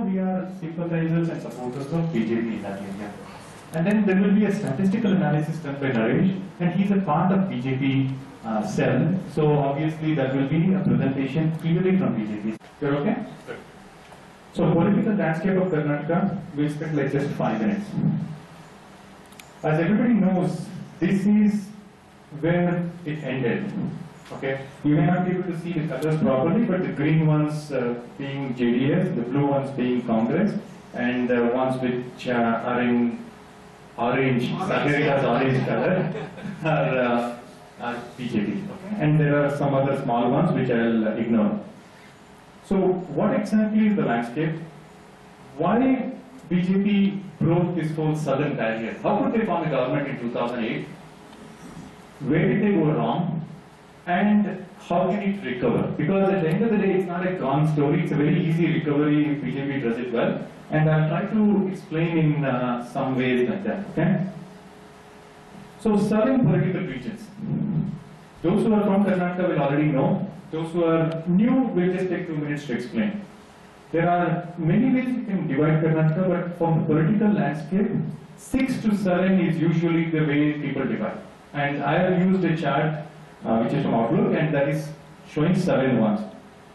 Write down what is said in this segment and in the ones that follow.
we are sympathizers and supporters of BJP in that area. And then there will be a statistical analysis done by Naresh, and he's a part of BJP cell. So obviously that will be a presentation clearly from BJP. You're okay? Good. So political landscape of Karnataka, we expect like just 5 minutes. As everybody knows, this is where it ended. Okay, you may not be able to see the colors properly, but the green ones being JDS, the blue ones being Congress, and the ones which are in orange, Sagarika's orange color, are BJP. Okay? And there are some other small ones which I'll ignore. So, what exactly is the landscape? Why BJP broke this whole southern barrier? How could they form a government in 2008? Where did they go wrong? And how can it recover? Because at the end of the day, it's not a gone story. It's a very easy recovery if BJP does it well. And I'll try to explain in some ways like that. Okay? So, southern political regions. Those who are from Karnataka will already know. Those who are new will just take 2 minutes to explain. There are many ways you can divide Karnataka, but from the political landscape, 6 to 7 is usually the way people divide. And I have used a chart which is from Outlook, and that is showing 7 ones.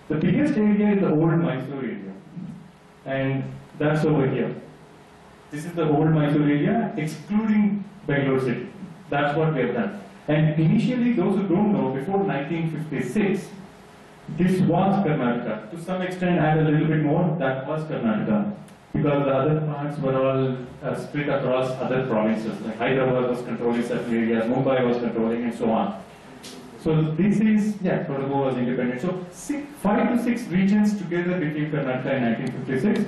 The biggest area is the old Mysore area, and that's over here. This is the old Mysore area, excluding Bangalore city. That's what we have done. And initially, those who don't know, before 1956, this was Karnataka. To some extent, add a little bit more, that was Karnataka. Because the other parts were all split across other provinces. Like Hyderabad was controlling certain areas, Mumbai was controlling, and so on. So this is, yeah, Kodagu was independent. So 5 to 6 regions together became Karnataka in 1956.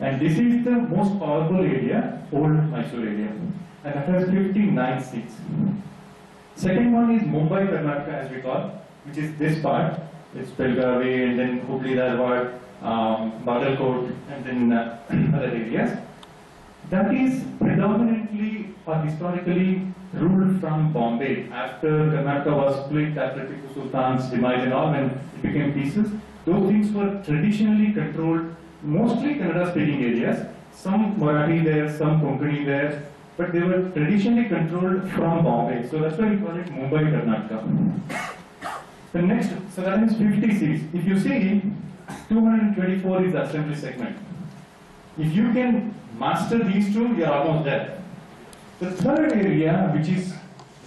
And this is the most powerful area, old Mysore area. And that has 59 seats. Second one is Mumbai Karnataka, as we call, which is this part. It's Belgavi, and then Hubli, Dharwad, Bagalkot, and then other areas. That is predominantly or historically ruled from Bombay. After Karnataka was split, after Tipu Sultan's demise and all, when it became pieces, those things were traditionally controlled, mostly Kannada-speaking areas. Some Marathi there, some Konkani there, but they were traditionally controlled from Bombay. So that's why we call it Mumbai Karnataka. The next, so that means 50 seats. If you see, 224 is the assembly segment. If you can master these two, you are almost there. The third area, which is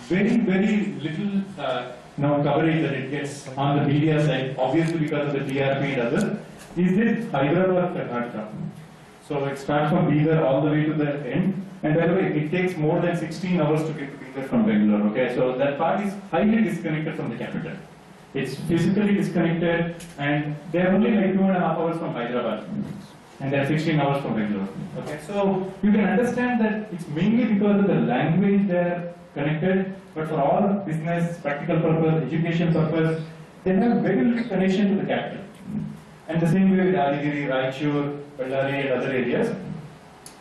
very, very little coverage that it gets on the media side, obviously because of the TRP and others, is this Hyderabad Karnataka. So it starts from Bidar all the way to the end. And by the way, it takes more than 16 hours to get to Bidar from Bangalore. Okay, so that part is highly disconnected from the capital. It's physically disconnected, and they are only like 2.5 hours from Hyderabad, and they are 16 hours from Bangalore. Okay, so you can understand that it's mainly because of the language they are connected, but for all business, practical purpose, education purpose, they have very little connection to the capital. And the same way with Adigiri, Raichur, Ballari, and other areas.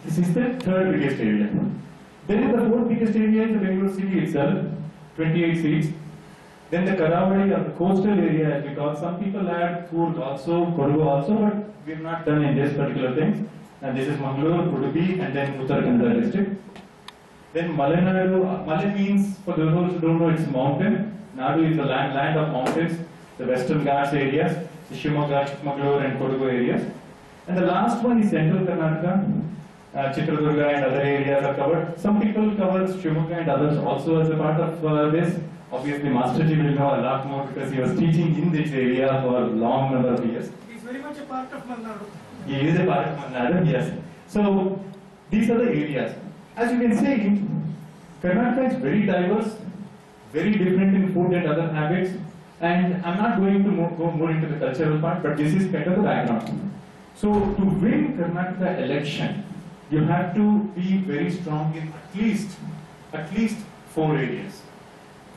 This is the third biggest area. Then the fourth biggest area is the Bangalore city itself, 28 seats. Then the Karavadi or the coastal area, as we call, some people add Coorg also, Kodagu also, but we have not done in this particular things. And this is Mangalore, Udupi, and then Uttar Kannada district. Then Malenadu, Male means, for those who don't know, it's mountain. Nadu is the land of mountains, the western Ghats areas, the Shimoga, Chikmagalur, and Kodagu areas. And the last one is central Karnataka. Chitradurga and other areas are covered. Some people cover Shimoga and others also as a part of this. Obviously, Masterji will know a lot more because he was teaching in this area for a long number of years. He is very much a part of Malnadu. He is a part of Malnadu, yes. So, these are the areas. As you can see, Karnataka is very diverse, very different in food and other habits. And I'm not going to go more into the cultural part, but this is kind of the background. So, to win Karnataka election, you have to be very strong in at least 4 areas.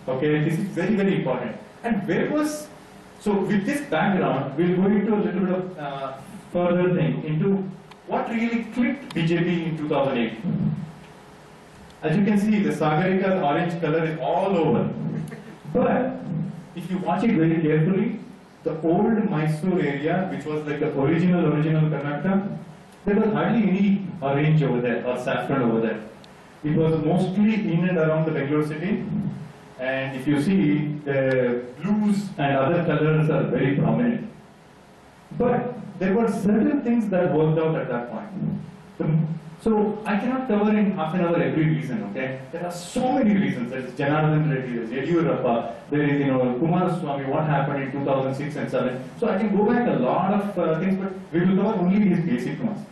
Okay, this is very, very important. And where was, so with this background, we'll go into a little bit of further thing into what really clicked BJP in 2008. As you can see, the Sagarika's orange color is all over. But if you watch it very carefully, the old Mysore area, which was like the original Karnataka, there was hardly any orange over there or saffron over there. It was mostly in and around the Bangalore city. And if you see, the blues and other colors are very prominent. But there were certain things that worked out at that point. So I cannot cover in half an hour every reason, okay? There are so many reasons. There is Janardhan Reddy, there is Yediyurappa, there is, Kumaraswamy, what happened in 2006 and 7. So I can go back a lot of things, but we will cover only these basic ones.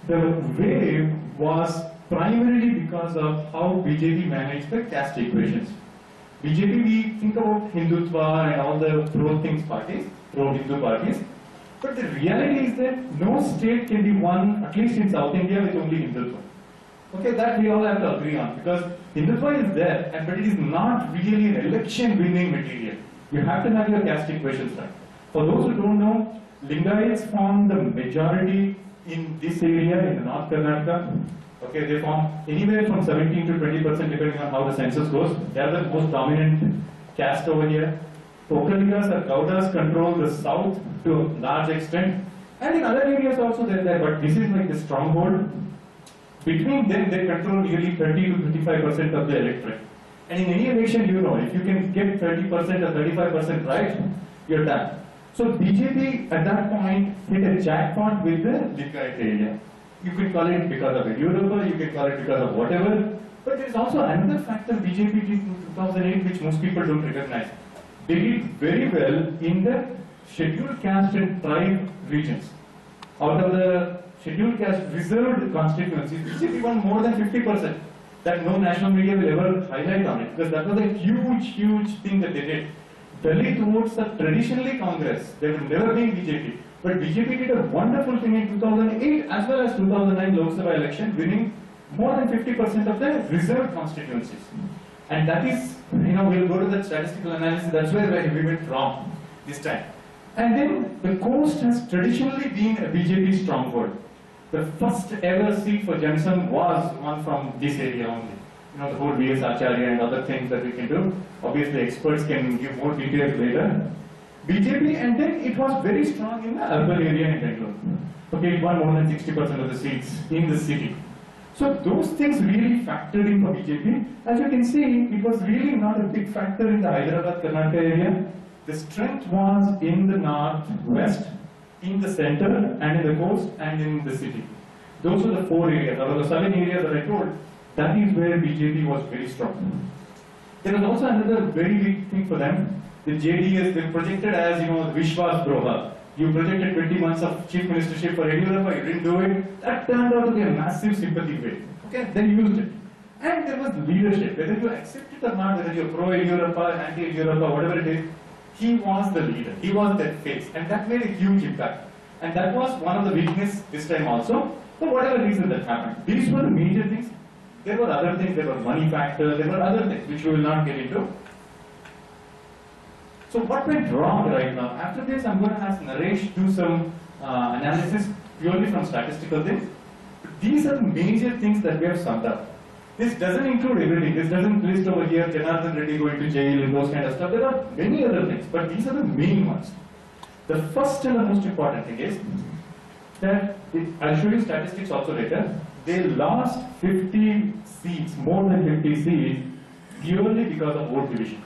The wave was primarily because of how BJP managed the caste equations. BJP, we think about Hindutva and all the pro-things parties, pro-Hindu parties, but the reality is that no state can be won, at least in South India, with only Hindutva. Okay, that we all have to agree on, because Hindutva is there, but it is not really an election-winning material. You have to have your caste equations right. For those who don't know, Lingayats form the majority in this area, in the North Karnataka. Okay, they form anywhere from 17 to 20% depending on how the census goes. They are the most dominant caste over here. Pokaligas or Gaudas control the south to a large extent. And in other areas also they're there, but this is like the stronghold. Between them, they control nearly 30 to 35% of the electorate. And in any election, you know, if you can get 30% or 35% right, you're done. So BJP at that point hit a jackpot with the Lingayat area. You can call it because of Yediyurappa, you can call it because of whatever, but there is also another factor BJP did in 2008 which most people don't recognize. They did very well in the scheduled caste and tribe regions. Out of the scheduled caste reserved constituencies, BJP won more than 50%. That no national media will ever highlight on it, because that was a huge thing that they did. Dalit votes are traditionally Congress, they will never be BJP. But BJP did a wonderful thing in 2008 as well as 2009 Lok Sabha election, winning more than 50% of the reserved constituencies. And that is, we'll go to that statistical analysis, that's where we went wrong this time. And then the coast has traditionally been a BJP stronghold. The first ever seat for Janasangh was one from this area only. The whole V.S. Acharya and other things that we can do. Obviously experts can give more details later. BJP, and then it was very strong in the urban area in Bangalore. Okay, it won more than 60% of the seats in the city. So those things really factored in for BJP. As you can see, it was really not a big factor in the Hyderabad, Karnataka area. The strength was in the northwest, in the center, and in the coast, and in the city. Those were the four areas, out of the 7 areas that I told, that is where BJP was very strong. There was also another very big thing for them. The JDS, they projected as, Vishwas Droha. You projected 20 months of chief ministership for Yediyurappa, you didn't do it. That turned out to be a massive sympathy wave. Okay, they used it. And there was leadership, whether you accept it or not, whether you're pro-Yediyurappa, anti-Yediyurappa, whatever it is, he was the leader, he was that face, and that made a huge impact. And that was one of the weaknesses this time also, for whatever reason that happened. These were the major things. There were other things, there were money factors, there were other things, which we will not get into. So what went wrong right now? After this, I'm going to ask Naresh to do some analysis purely from statistical things. These are major things that we have summed up. This doesn't include everything. This doesn't list over here Janardhan Reddy going to jail and those kind of stuff. There are many other things, but these are the main ones. The first and the most important thing is that, I'll show you statistics also later, they lost 50 seats, more than 50 seats, purely because of vote divisions.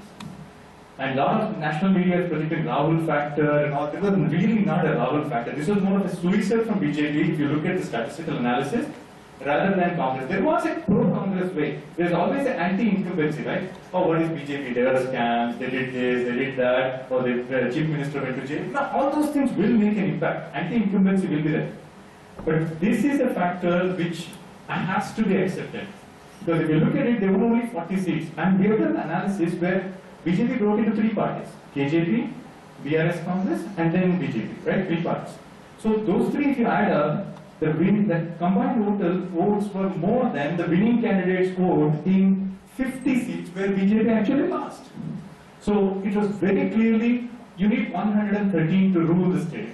And a lot of national media is predicting Rahul factor and all. It was really not a Rahul factor. This was more of a suicide from BJP if you look at the statistical analysis, rather than Congress. There was a pro-Congress way. There's always an anti-incumbency, right? Oh, what is BJP? They were scams, they did this, they did that, or the chief minister went to jail. Now, all those things will make an impact. Anti-incumbency will be there. But this is a factor which has to be accepted. Because if you look at it, there were only 40 seats. And we have done analysis where BJP broke into 3 parties. KJP, BRS Congress, and then BJP, right? 3 parties. So those 3, if you add up, the combined votes were more than the winning candidates scored in 50 seats where BJP actually lost. So it was very clearly, you need 113 to rule the state.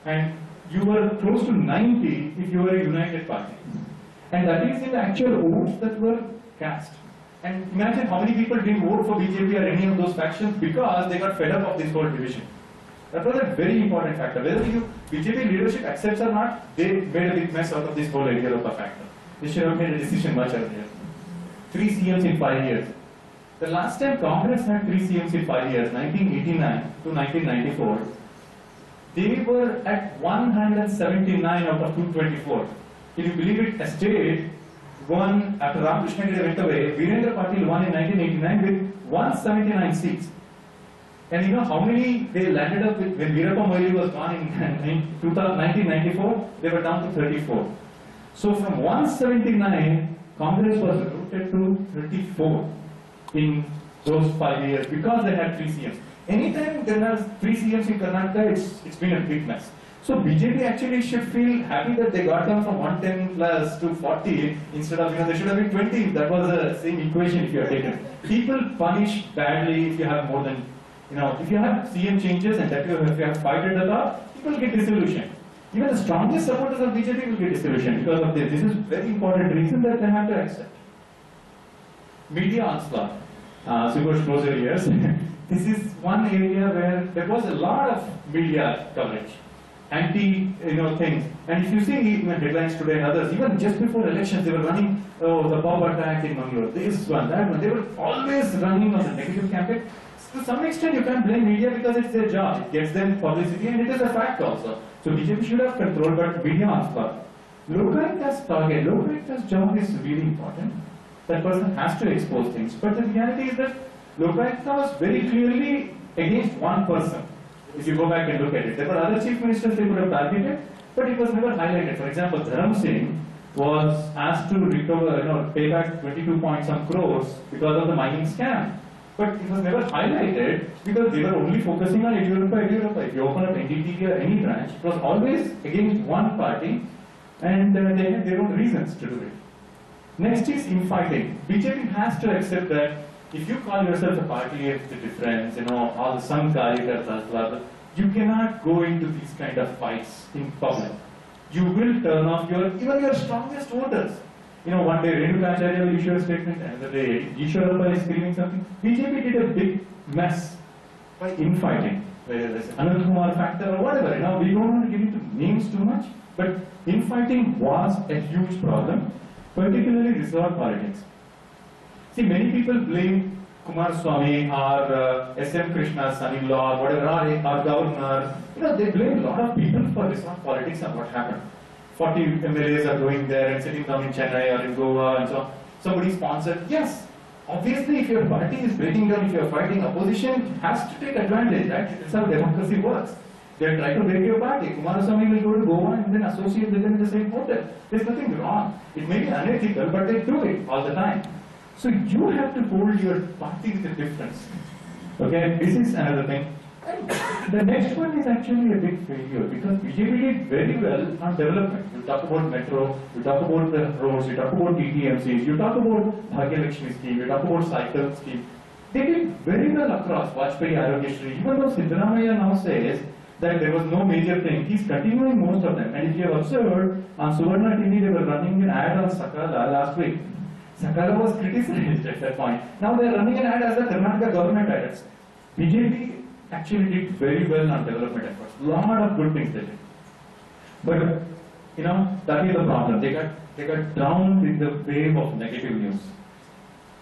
And you were close to 90 if you were a united party. And that is in the actual votes that were cast. And imagine how many people didn't vote for BJP or any of those factions because they got fed up of this whole division. That was a very important factor. Whether you BJP leadership accepts or not, they made a big mess out of this whole Yediyurappa factor. They should have made a decision much earlier. 3 CMs in 5 years. The last time Congress had 3 CMs in 5 years, 1989 to 1994, they were at 179 out of 224. Can you believe it? A state won, after Ramakrishna Hegde went away, Virendra Patil won in 1989 with 179 seats. And you know how many they landed up with when Veerappa Moily was gone in 1994? They were down to 34. So from 179, Congress was rooted to 34 in those 5 years because they had 3 CMs. Anytime there are 3 CMs in Karnataka, it's been a big mess. So BJP actually should feel happy that they got down from 110 plus to 40 instead of, they should have been 20. That was the same equation if you have taken. People punish badly if you have more than, if you have CM changes and that if you have fight at the top, people get disillusioned. Even the strongest supporters of BJP will get disillusioned because of this. This is a very important reason that they have to accept. Media onslaught. Subhash knows your ears. This is one area where there was a lot of media coverage. Things. And if you see even headlines today and others, even just before elections, they were running, the bomb attack in Mangalore, this one, that one. They were always running on the negative campaign. To some extent, you can't blame media because it's their job. It gets them publicity and it is a fact also. So BJP should have control, but media onslaught. Lokayukta's target, Lokayukta's job is really important. That person has to expose things. But the reality is that Lokayukta was very clearly against one person. If you go back and look at it, there were other chief ministers they could have targeted, but it was never highlighted. For example, Dharam Singh was asked to recover, pay back 22 point some crores because of the mining scam. But it was never highlighted because they were only focusing on Yediyurappa. If you open up NDTV or any branch, it was always against one party and they had their own reasons to do it. Next is infighting. BJP has to accept that if you call yourself a party of the difference, all the some karyakartas, blah, blah, you cannot go into these kind of fights in public. You will turn off even your strongest voters. One day Renukacharya will issue a statement, another day Ishwarappa is screaming something. BJP did a big mess by infighting, whether it's Anand Kumar factor or whatever. We don't want to get into names too much, but infighting was a huge problem, particularly resort politics. See, many people blame Kumaraswamy or S.M. Krishna's son-in-law, whatever, or governor. They blame a lot of people for resort politics and what happened. 40 MLAs are going there and sitting down in Chennai or in Goa and so on. Somebody sponsored. Yes, obviously if your party is breaking down, if you are fighting opposition, has to take advantage, right? That's how democracy works. They are trying to break your party. Kumaraswamy will go to Goa and then associate with them in the same hotel. There's nothing wrong. It may be unethical, but they do it all the time. So you have to hold your party with a difference. Okay, this is another thing. And the next one is actually a big failure because BJP did very well on development. You talk about metro, you talk about the roads, you talk about TTMCs, you talk about Bhagya Lakshmi scheme, you talk about cycle scheme. They did very well across Vajpayee, Arogyasri. Even though Siddaramaiah now says that there was no major thing, he's continuing most of them. And if you have observed, on Suvarna TV they were running an ad on Sakala last week. Sakala was criticized at that point. Now they are running an ad as the Karnataka government ads. BJP actually did very well on development efforts. Lot of good things they did. But, that is the problem. They got drowned in the wave of negative news.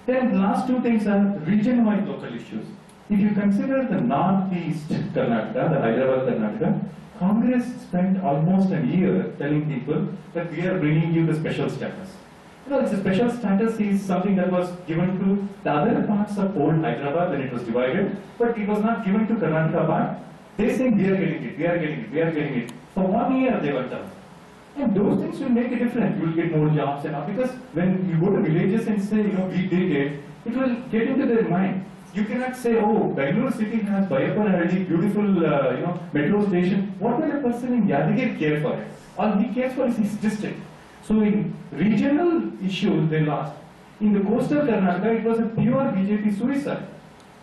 Then the last two things are region-wide local issues. If you consider the northeast Karnataka, the Hyderabad Karnataka, Congress spent almost a year telling people that we are bringing you the special status. It's a special status is something that was given to the other parts of old Hyderabad when it was divided, but it was not given to Karnataka part. They say we are getting it, we are getting it, we are getting it. For 1 year they were done. And those things will make a difference. You will get more jobs and all, because when you go to villages and say, we did it, it will get into their mind. You cannot say, oh, Bangalore city has Bayappanahalli, beautiful, metro station. What will a person in Yadagir care for it? All he cares for is his district. So in regional issues, they lost. In the coastal Karnataka, it was a pure BJP suicide.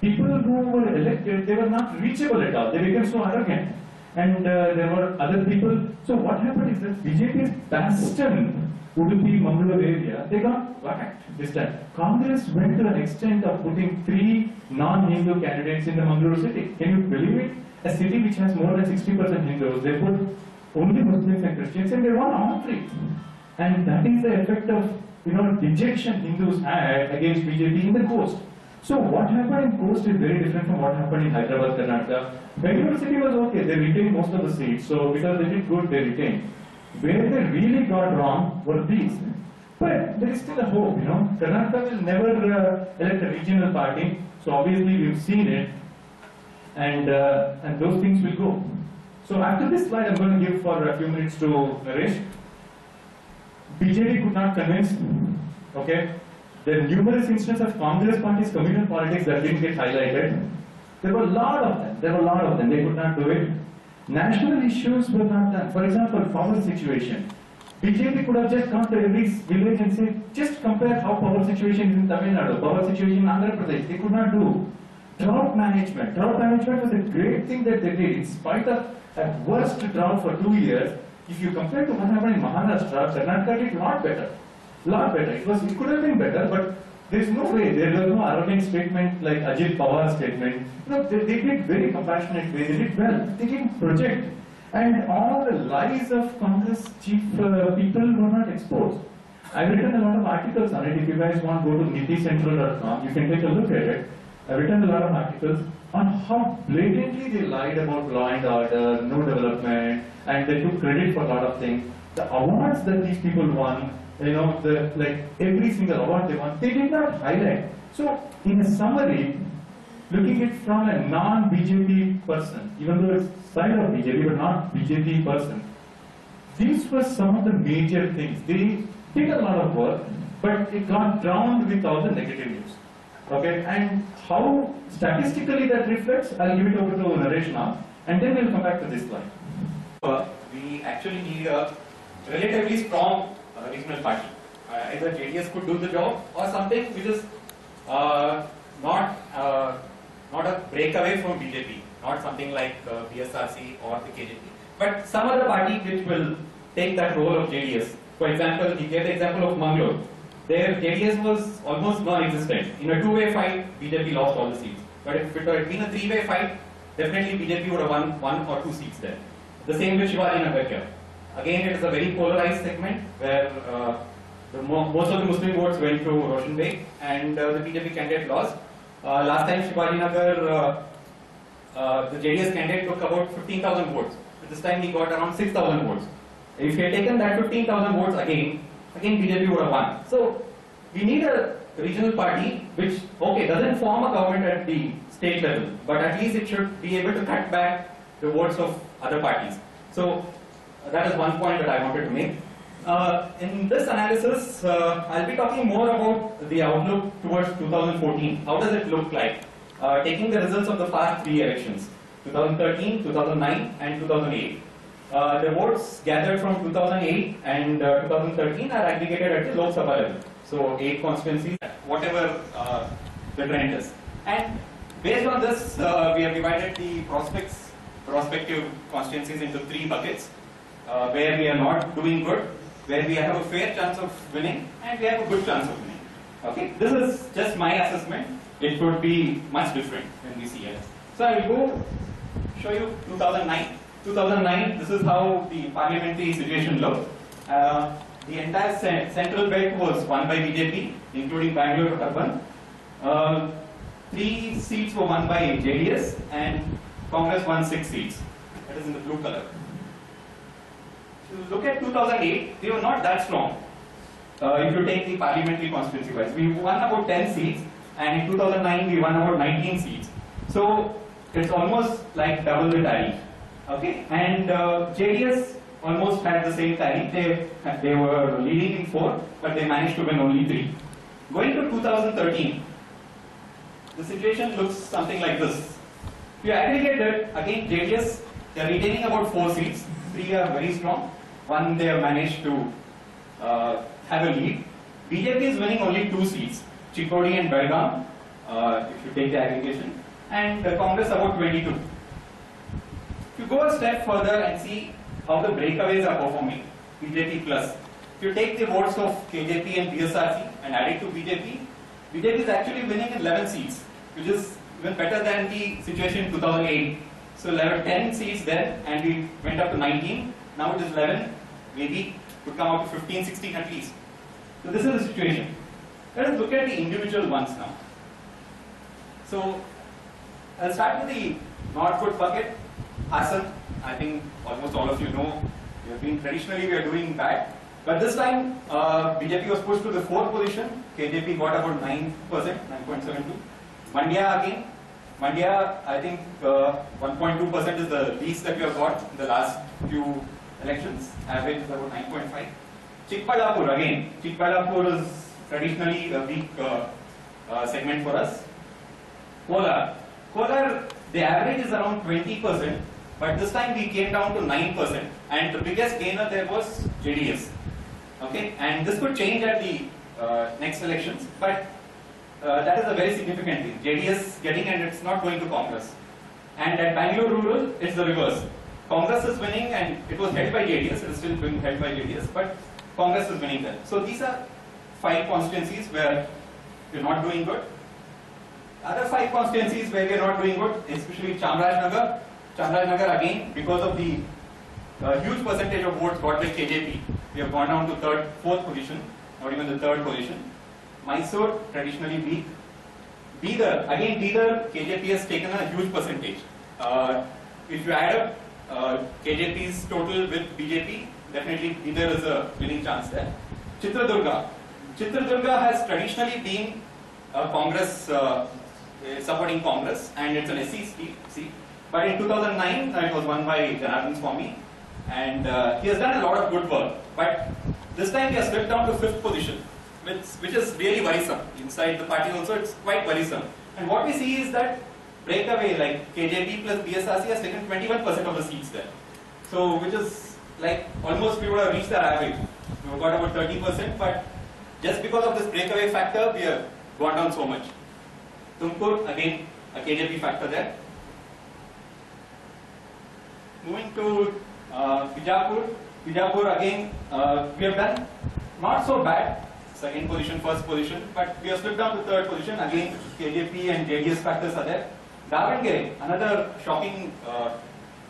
People who were elected, they were not reachable at all. They became so arrogant. And there were other people. So what happened is that BJP's bastion, Udupi, Mangalore area, they got whacked this time. Congress went to an extent of putting 3 non-Hindu candidates in the Mangalore city. Can you believe it? A city which has more than 60% Hindus, they put only Muslims and Christians, and they won arbitrary. And that is the effect of, dejection Hindus had against BJP in the coast. So what happened in coast is very different from what happened in Hyderabad, Karnataka. Bangalore city was okay, they retained most of the seats, so because they did good, they retained. Where they really got wrong were these. But there is still a hope, Karnataka will never elect a regional party, so obviously we've seen it, and those things will go. So after this slide, I'm going to give for a few minutes to Naresh. BJP could not convince, okay? There are numerous instances of Congress party's communal politics that didn't get highlighted. There were a lot of them. They could not do it. National issues were not done. For example, power situation. BJP could have just gone to every village and said, just compare how power situation is in Tamil Nadu, power situation in Andhra Pradesh. They could not do. Drought management. Drought management was a great thing that they did. In spite of a worst drought for 2 years, if you compare to what happened in Maharashtra, Karnataka did a lot better. It could have been better, but there is no way. There was no arrogant statement like Ajit Pawar's statement. They did very compassionate way. They did well. They didn't project. And all the lies of Congress chief people were not exposed. I've written a lot of articles on it. If you guys want, go to niticentral.com. You can take a look at it. I've written a lot of articles on how blatantly they lied about law and order, no development, and they took credit for a lot of things. The awards that these people won, every single award they won, they did not highlight. So, in a summary, looking at it from a non-BJP person, even though it's side of BJP but not BJP person, these were some of the major things. They did a lot of work, but it got drowned with all the negative news. Okay, and how statistically that reflects, I'll give it over to Naresh now, and then we'll come back to this slide. We actually need a relatively strong regional party. Either JDS could do the job or something which is not a breakaway from BJP, not something like BSRC or the KJP, but some other party which will take that role of JDS. For example, he gave the example of Mangalore. Their JDS was almost non-existent. In a two-way fight, BJP lost all the seats. But if it had been a three-way fight, definitely BJP would have won 1 or 2 seats there. The same with Shivaji Nagar here. Again, it is a very polarized segment where most of the Muslim votes went to Roshan Beg and the BJP candidate lost. Last time Shivaji Nagar, the JDS candidate took about 15,000 votes. But this time he got around 6,000 votes. If he had taken that 15,000 votes again BJP would have won. So we need a regional party which, okay, doesn't form a government at the state level, but at least it should be able to cut back the votes of other parties. So that is one point that I wanted to make. In this analysis, I'll be talking more about the outlook towards 2014. How does it look like? Taking the results of the past 3 elections, 2013, 2009 and 2008. The votes gathered from 2008 and 2013 are aggregated at the Lok Sabha level. So 8 constituencies, whatever the trend is. And based on this, we have divided the prospective constituencies into 3 buckets, where we are not doing good, where we have a fair chance of winning, and we have a good chance of winning. Okay, this is just my assessment. It could be much different when we see it. So I will go show you 2009. 2009, this is how the parliamentary situation looked. The entire central belt was won by BJP, including Bangalore urban. 3 seats were won by JDS and Congress won 6 seats. That is in the blue color. If you look at 2008, they were not that strong. If you take the parliamentary constituency wise, we won about 10 seats, and in 2009 we won about 19 seats. So it's almost like double the tally. Okay, and JDS almost had the same tally. They were leading in 4, but they managed to win only 3. Going to 2013, the situation looks something like this. If you aggregate it, again JDS, they are retaining about 4 seats. 3 are very strong. 1 they have managed to have a lead. BJP is winning only 2 seats, Chikkodi and Belgaum, if you take the aggregation, and Congress about 22. If you go a step further and see how the breakaways are performing, BJP plus. If you take the votes of KJP and BSRC and add it to BJP, BJP is actually winning 11 seats, which is even better than the situation in 2008. So 10 seats there, and we went up to 19. Now it is 11, maybe could come up to 15, 16 at least. So this is the situation. Let us look at the individual ones now. So I'll start with the not good bucket. Hassan, I think almost all of you know, traditionally we are doing bad. But this time BJP was pushed to the 4th position. KJP got about 9%, 9.72. Mandya again. Mandya, I think 1.2% is the least that we have got in the last few elections. Average is about 9.5. Chikballapur again. Chikballapur is traditionally a weak segment for us. Kolar. Kolar, the average is around 20%, but this time we came down to 9%, and the biggest gainer there was JDS. Okay, and this could change at the next elections, but that is a very significant thing. JDS getting, and it's not going to Congress. And at Bangalore Rural, it's the reverse. Congress is winning, and it was held by JDS. It is still being held by JDS, but Congress is winning there. So these are 5 constituencies where we're not doing good. Other 5 constituencies where we are not doing good, especially Chamarajanagar. Chamarajanagar again, because of the huge percentage of votes got by KJP, we have gone down to 3rd, 4th position, not even the 3rd position. Mysore, traditionally weak. Bidar, again Bidar, KJP has taken a huge percentage. If you add up KJP's total with BJP, definitely Bidar is a winning chance there. Chitradurga. Chitradurga has traditionally been a Congress, supporting Congress, and it's an SC seat. But in 2009, it was won by Janardhan Swamy, and he has done a lot of good work. But this time he has slipped down to 5th position, which is really worrisome. Inside the party also, it's quite worrisome. And what we see is that breakaway, like KJP plus BSRC has taken 21% of the seats there. So, which is like almost we would have reached our average. We got about 30%, but just because of this breakaway factor, we have gone down so much. Tumkur, again, a KJP factor there. Moving to Bijapur. Bijapur again, we have done not so bad. 2nd position, 1st position, but we have slipped down to 3rd position. Again, KJP and JDS factors are there. Davangere, another shocking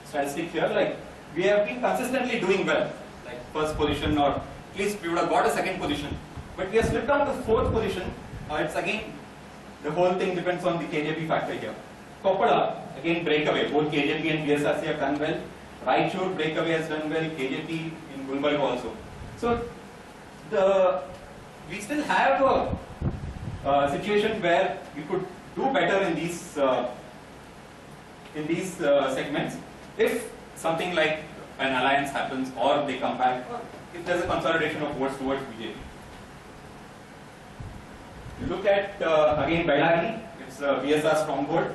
statistic here. Like we have been consistently doing well, like 1st position, or at least we would have got a 2nd position. But we have slipped down to 4th position. It's again, the whole thing depends on the KJP factor here. Koppala, again breakaway. Both KJP and BSRC have done well. Raichur breakaway has done well. KJP in Gulbarga also. So we still have a situation where we could do better in these segments if something like an alliance happens, or they come back, or if there's a consolidation of votes towards BJP. You look at again Bellary, it's a BSR stronghold.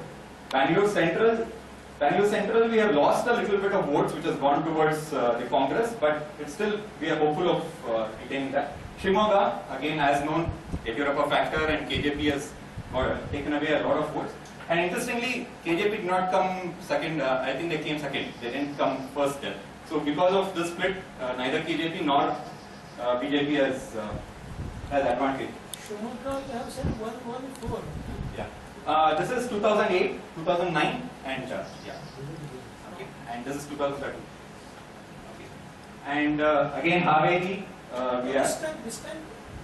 Bangalore Central, we have lost a little bit of votes, which has gone towards the Congress, but it's still, we are hopeful of retaining that. Shimoga, again as known, Yediyurappa factor, and KJP has taken away a lot of votes. And interestingly, KJP did not come 2nd, I think they came 2nd, they didn't come 1st there. So because of this split, neither KJP nor BJP has advantage. Shimoga, you have said 114. Yeah. This is 2008, 2009, and yeah. Okay. And this is 2013. Okay. And again, Haveli, we This are. time,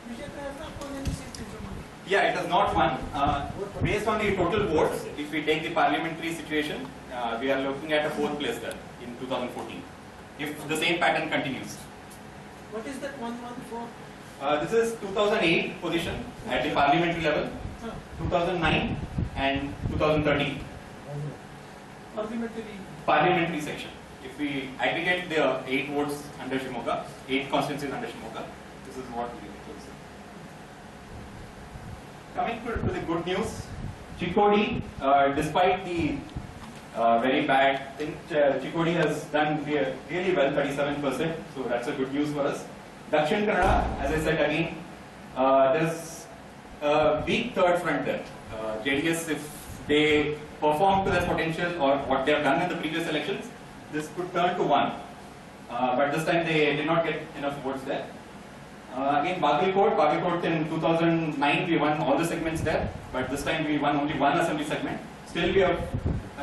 BJP has not won any seat in Jammu. Yeah, it has not won. Based on the total votes, if we take the parliamentary situation, we are looking at a 4th place there in 2014. If the same pattern continues. What is that 114? This is 2008 position at the parliamentary level, Huh. 2009 and 2013 parliamentary section. If we aggregate the 8 votes under Shimoga, 8 constituencies under Shimoga, this is what we will see. Coming to the good news, Chikodi, despite the very bad thing, Chikodi has done really well, 37%, so that's a good news for us. Dakshin Kannada, as I said again, there's a weak 3rd front there. JDS, if they perform to their potential or what they have done in the previous elections, this could turn to 1. But this time they did not get enough votes there. Again, Bagalkot in 2009 we won all the segments there, but this time we won only 1 assembly segment. Still we are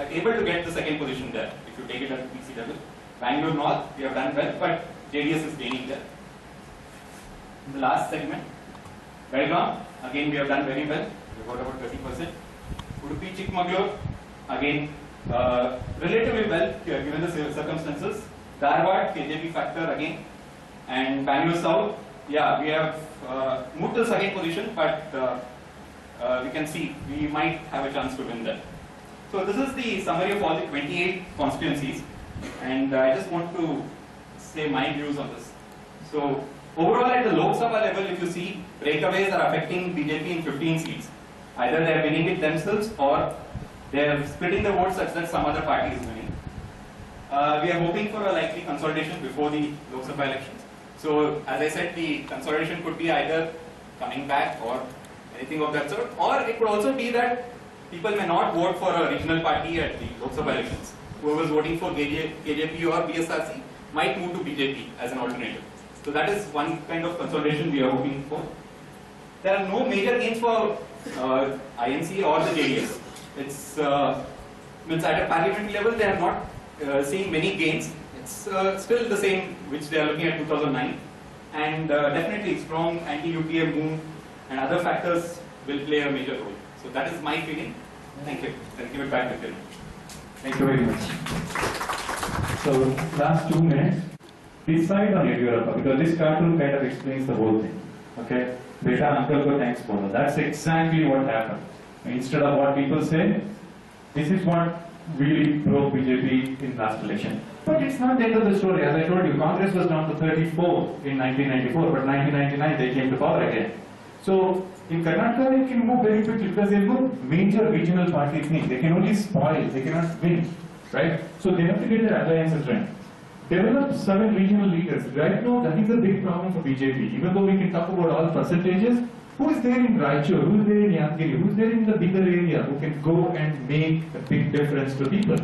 able to get the 2nd position there, if you take it at the PC level. Bangalore North, we have done well, but JDS is gaining there. In the last segment, Belgaum, again we have done very well, we got about 30%. Udupi Chikmagalur, again relatively well given the circumstances. Dharwad, KJP factor again, and Bangalore South, yeah, we have moved to the second position, but we can see we might have a chance to win that. So this is the summary of all the 28 constituencies, and I just want to say my views on this. So overall at the Lok Sabha level, if you see, breakaways are affecting BJP in 15 seats. Either they are winning it themselves or they are splitting the votes such that some other party is winning. We are hoping for a likely consolidation before the Lok Sabha elections. So as I said, the consolidation could be either coming back or anything of that sort, or it could also be that people may not vote for a regional party at the Lok Sabha elections. Whoever is voting for KJP or BSRC might move to BJP as an alternative. So that is one kind of consolidation we are hoping for. There are no major gains for INC or the JDS. It's means at a parliamentary level they are not seeing many gains. It's still the same which they are looking at 2009, and definitely strong anti-UPA move and other factors will play a major role. So that is my feeling. Thank you. I'll give it back to you. Thank you very much. So, last 2 minutes, decide on Yediyurappa, because this cartoon kind of explains the whole thing. Okay? Beta uncle ko thanks for that. That's exactly what happened. Instead of what people say, this is what really broke BJP in last election. But it's not the end of the story. As I told you, Congress was down to 34 in 1994, but 1999 they came to power again. So in Karnataka they can move very quickly because there's no major regional party thing. They can only spoil, they cannot win, right? So they have to get their alliances right. Develop 7 regional leaders. Right now that is a big problem for BJP. Even though we can talk about all percentages, who is there in Raichur, who is there in Yadgiri, who is there in the bigger area who can go and make a big difference to people?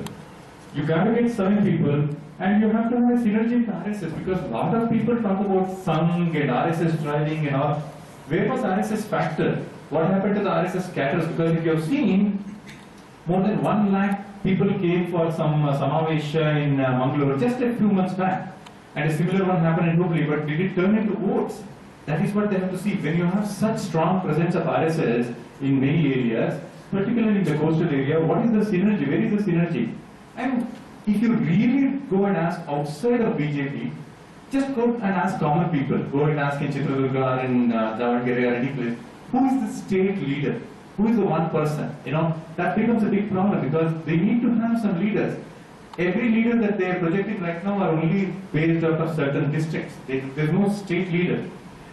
You got to get 7 people, and you have to have a synergy with RSS, because a lot of people talk about Sangh and RSS driving and all. Where was RSS factor? What happened to the RSS scatters? Because if you have seen, more than 1 lakh people came for some Samavesha in Mangalore just a few months back. And a similar one happened in Hubli, but did it turn into votes? That is what they have to see. When you have such strong presence of RSS in many areas, particularly in the coastal area, what is the synergy? Where is the synergy? And if you really go and ask outside of BJP, just go and ask common people. Go and ask in Chitradurga or in Davangere or any place, who is the state leader? Who is the one person? You know, that becomes a big problem because they need to have some leaders. Every leader that they are projecting right now are only based out of certain districts. There's no state leader.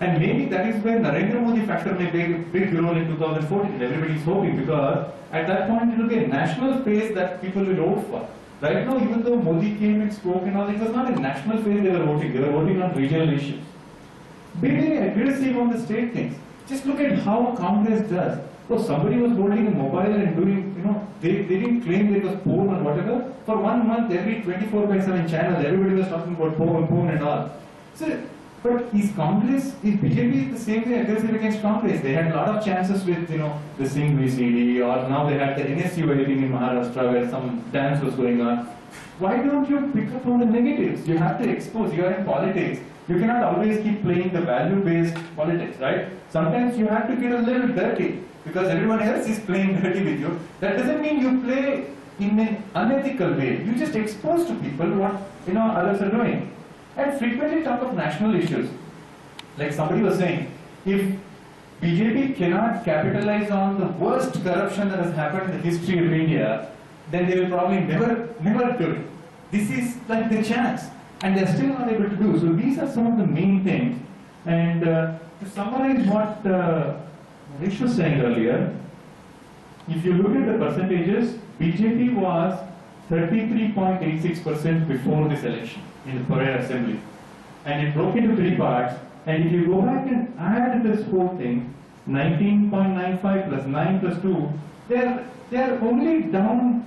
And maybe that is where Narendra Modi factor may play a big role in 2014. Everybody is hoping, because at that point it will be a national phase that people will vote for. Right now, even though Modi came and spoke and all, it was not a national phase they were voting. They were voting on regional issues. Be very aggressive on the state things. Just look at how Congress does. So somebody was holding a mobile and doing, they didn't claim there was porn or whatever. For 1 month, every 24/7 channels, everybody was talking about porn and all. So, but is BJP the same way aggressive against Congress? They had a lot of chances with, the Singh VCD, or now they had the NSU in Maharashtra where some dance was going on. Why don't you pick up on the negatives? You have to expose, you are in politics. You cannot always keep playing the value-based politics, right? Sometimes you have to get a little dirty, because everyone else is playing dirty with you. That doesn't mean you play in an unethical way. You just expose to people what, others are doing. And frequently talk of national issues. Like somebody was saying, if BJP cannot capitalize on the worst corruption that has happened in the history of India, then they will probably never do it. This is like the chance, and they're still not able to do. So these are some of the main things. And to summarize what Harish was saying earlier, if you look at the percentages, BJP was 33.86% before this election in the Korea Assembly. And it broke into 3 parts. And if you go back and add this whole thing, 19.95 plus 9 plus 2, they're only down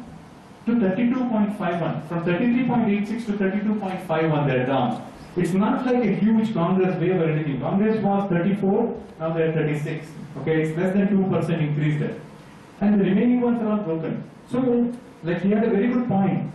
to 32.51. From 33.86 to 32.51 they're down. It's not like a huge Congress wave or anything. Congress was 34, now they're 36. Okay, it's less than 2% increase there. And the remaining ones are all broken. So, like he had a very good point.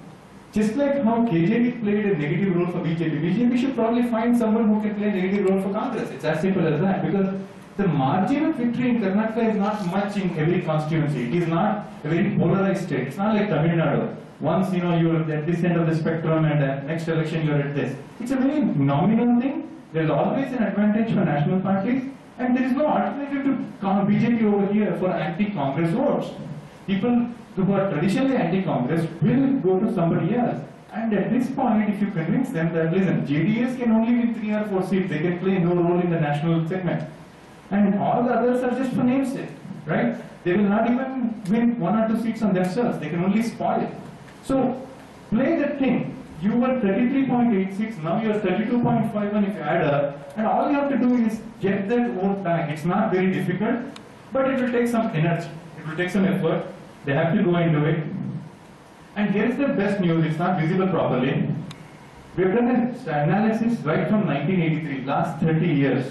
Just like how KJP played a negative role for BJP, BJP should probably find someone who can play a negative role for Congress. It's as simple as that, because the margin of victory in Karnataka is not much in every constituency. It is not a very polarized state. It's not like Tamil Nadu. Once you're at this end of the spectrum and next election you're at this. It's a very nominal thing. There's always an advantage for national parties, and there is no alternative to BJP over here for anti-Congress votes. People who are traditionally anti-Congress will go to somebody else. And at this point, if you convince them that, listen, JDS can only win 3 or 4 seats, they can play no role in the national segment. And all the others are just for namesake, right? They will not even win 1 or 2 seats on themselves, they can only spoil. So, play that thing. You were 33.86, now you are 32.51 if you add up, and all you have to do is get that vote back. It's not very difficult, but it will take some energy, it will take some effort. They have to go into it. And here is the best news, it's not visible properly. We have done an analysis right from 1983, last 30 years.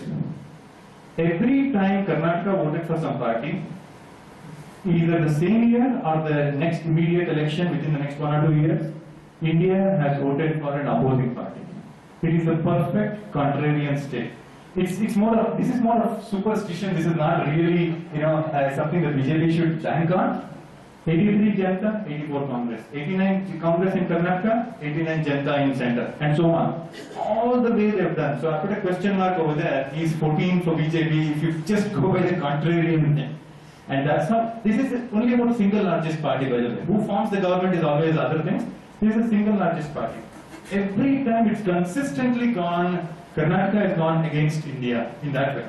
Every time Karnataka voted for some party, either the same year or the next immediate election within the next 1 or 2 years, India has voted for an opposing party. It is a perfect contrarian state. This is more of superstition. This is not really, something that BJP should bank on. 83 Janata, 84 Congress. 89 Congress in Karnataka, 89 Janata in center, and so on. All the way they have done. So I put a question mark over there. He's 14 for BJP if you just go by the contrarian thing. And that's how, this is only about single largest party, by the way. Who forms the government is always other things. This is a single largest party. Every time it's consistently gone, Karnataka has gone against India in that way.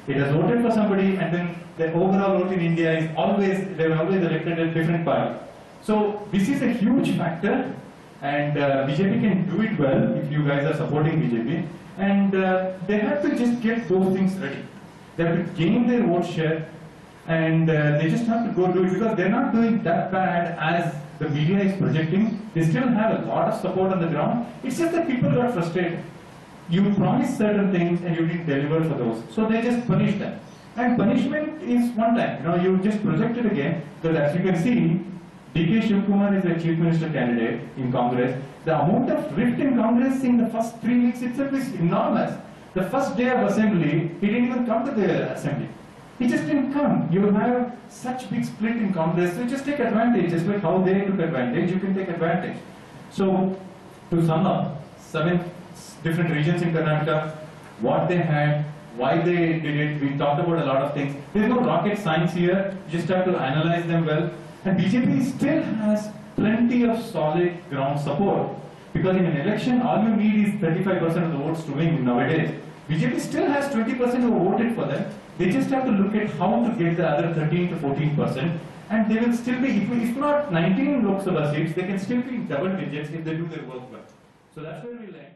It has voted for somebody, and then the overall vote in India is always, they've always elected a different party. So this is a huge factor, and BJP can do it well if you guys are supporting BJP. And they have to just get those things ready. They have to gain their vote share, and they just have to go do it, because they're not doing that bad as the media is projecting. They still have a lot of support on the ground. It's just that people got frustrated. You promised certain things and you didn't deliver for those. So they just punish them. And punishment is one time. You just project it again. Because as you can see, D.K. Shivkumar is the Chief Minister candidate in Congress. The amount of rift in Congress in the first 3 weeks itself is enormous. The first day of assembly, he didn't even come to the assembly. He just didn't come. You have such big split in Congress, so just take advantage. Just like how they took advantage, you can take advantage. So, to sum up, 7 different regions in Karnataka, what they had, why they did it, we talked about a lot of things. There's no rocket science here, you just have to analyze them well. And BJP still has plenty of solid ground support. Because in an election, all you need is 35% of the votes to win nowadays. BJP still has 20% who voted for them. They just have to look at how to get the other 13 to 14%. And they will still be, if not 19 Lok Sabha seats, they can still be in double digits if they do their work well. So that's where we land.